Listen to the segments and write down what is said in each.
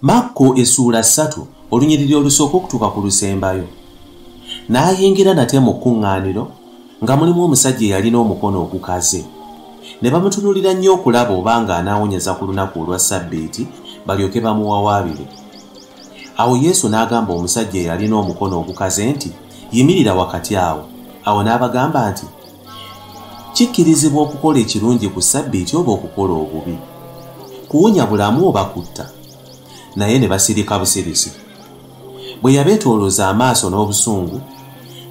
Makko essuula 3 olunyiriri olusooka okutuuka ku lusembayo. N'ayingira nate mu kkuŋŋaaniro nga mulimu omusajja eyalina omukono ogukaze. Ne bamutunuulira nnyo okulaba obanga anaawonyeza ku lunaku olwa Ssabbiiti balyoke bamuwawaabire. Awo Yesu n'agamba omusajja eyalina omukono ogukaze nti, "Yimirira wakati awo." Awo n'abagamba nti, "Kikkirizibwa okukola ekirungi ku Ssabbiiti oba okukola obubi? Kuwonya bulamu oba kutta?" Naye ne basirika busirisi. Bwe yabeetoolooza amaaso n'obusungu,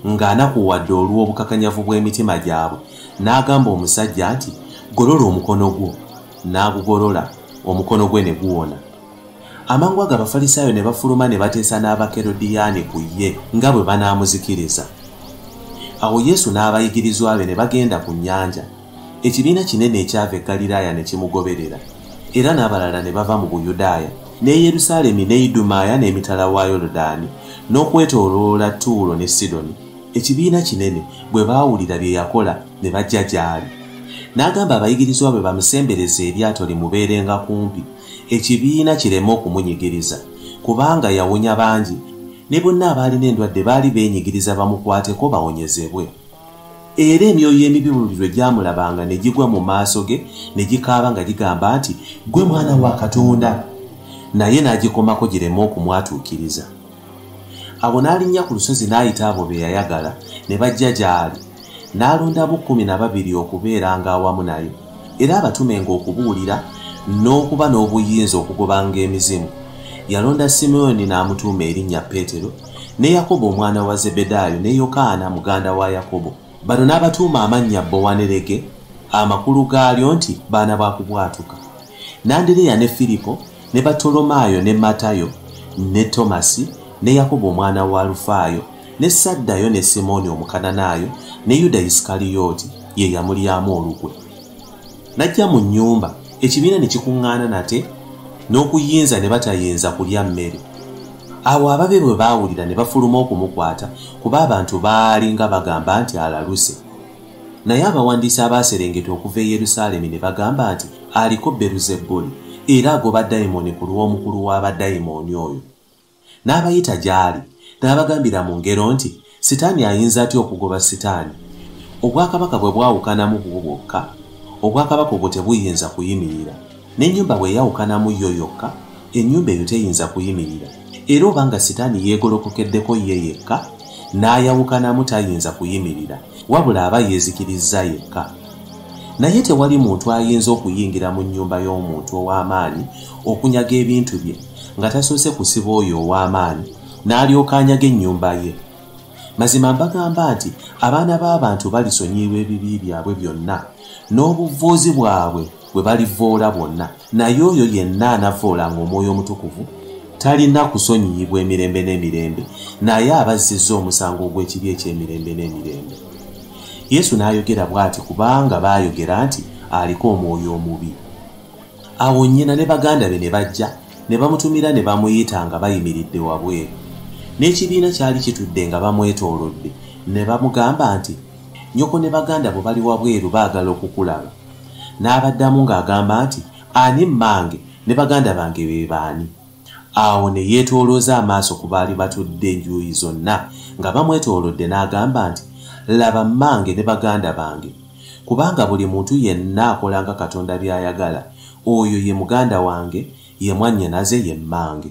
ng'anakuwadde olw'obukakanyavu bw'emitima gyabwe, n'agamba omusajja nti, "Golola omukono gwo." N'agugolola, omukono gwe ne guwona. Amangu ago Abafalisaayo ne bafuluma ne bateesa n'Abakerodiyaani ku ye nga bwe banaamuzikiriza. Awo Yesu n'abayigirizwa be ne bagenda ku nnyanja. Ekibiina kinene ekyava e Ggaliraaya ne kimugoberera, era n'abalala ne bava mu Buyudaaya, ne Yerusaalemi ne Idumaaya n'emitala wa Yoludaani, n'okwetooloola Ttuulo ne Sidoni. Ekibiina kinene bwe baawulira bye yakola ne bajja gy'ali. N'agamba abayigirizwa be bamusembereze eryato limubeerenga kumpi, ekibiina kireme okumunyigiriza, kubanga yawonya bangi, ne bonna abaalina endwadde baali beenyigiriza bamukwateko bawonyezebwe. Era emyoyo emibi buli lwe gyamulabanga ne gigwa mu maaso ge ne gikaaba nga gigamba nti, "Ggwe Mwana wa Katonda." Naye n'agikomako gireme okumwatuukiriza. Awo n'alinnya ku lusozi n'ayita abo be yayagala, ne bajja gy'ali. N'alondamu 12 okubeeranga awamu naye, era abatumenga okubuulira n'okuba n'obuyinza okugobanga emizimu. Yalonda Simyoni n'amutuuma erinnya Peetero, ne Yakobo omwana wa Zebedaayo ne Yokaana muganda wa Yakobo. Bano n'abatuuma amannya Bowanerege, amakulu gaalyo nti baana ba kubwatuka. N'Andireya ne Firipo, ne Batolomaayo ne Matayo, ne Tomasi, ne Yakobo omwana wa Alufaayo, ne Saddayo ne Simooni Omukananaayo, ne Yuda Isikaliyooti ye yamulyamu olukwe. N'ajja mu nnyumba, ekibiina ne kikuŋŋaana nate, n'okuyinza ne batayinza kulya mmere. Awo ababe bwe baawulira ne bafuluma okumukwata, kuba abantu baali nga bagamba nti alaluse. Naye abawandiisi abaaserengeta okuva e Yerusaalemi ne bagamba nti aliko Beeruzebuli, era agoba dayimooni ku lw'omukulu w'abadayimooni oyo. N'abayita gy'ali, n'abagambira mu ngero nti, "Sitaani ayinza atya okugoba Sitaani? Obwakabaka bwe bwawukanamu bwo bwokka, obwakabaka obwo tebuyinza kuyimirira. N'ennyumba bwe yawukanamu yo yokka, ennyumba eyo teyinza kuyimirira. Era obanga Sitaani yeegolokokeddeko ye yekka, n'ayawukanamu tayinza kuyimirira, wabula aba yeezikirizza yekka. Naye tewali muntu ayinza okuyingira mu nnyumba y'omuntu ow'amaanyi okunyaga ebintu bye, nga tasoose kusiba oyo ow'amaanyi, n'alyoka anyaga ennyumba ye. Mazima mbagamba nti abaana b'abantu balisonyiyibwa ebibi byabwe byonna, n'obuvuuzi bwabwe bwe balivvoola bwonna. Naye oyo yenna anavvoolanga Omwoyo Omutukuvu talina kusonyiyibwa emirembe n'emirembe, naye abazzizza omusango ogw'ekibi eky'emirembe n'emirembe." Yesu n'ayogera bw'ati kubanga baayogera nti aliko omwoyo omubi. Awo nnyina ne baganda be ne bajja, ne bamutumira ne bamuyita nga bayimiridde wabweru. N'ekibiina kyali kitudde nga bamwetoolodde, ne bamugamba nti, "Nnyoko ne baganda bo bali wabweru baagala okukulaba." N'abaddamu ng'agamba nti, "Ani mmange ne baganda bange be baani?" Awo ne yeetoolooza amaaso ku baali batudde enjuuyi zonna nga bamwetoolodde n'agamba nti, "Laba mmange ne baganda bange. Kubanga buli muntu yenna akolanga Katonda by'ayagala, oyo ye muganda wange, ye mwannyinaze, ye mmange."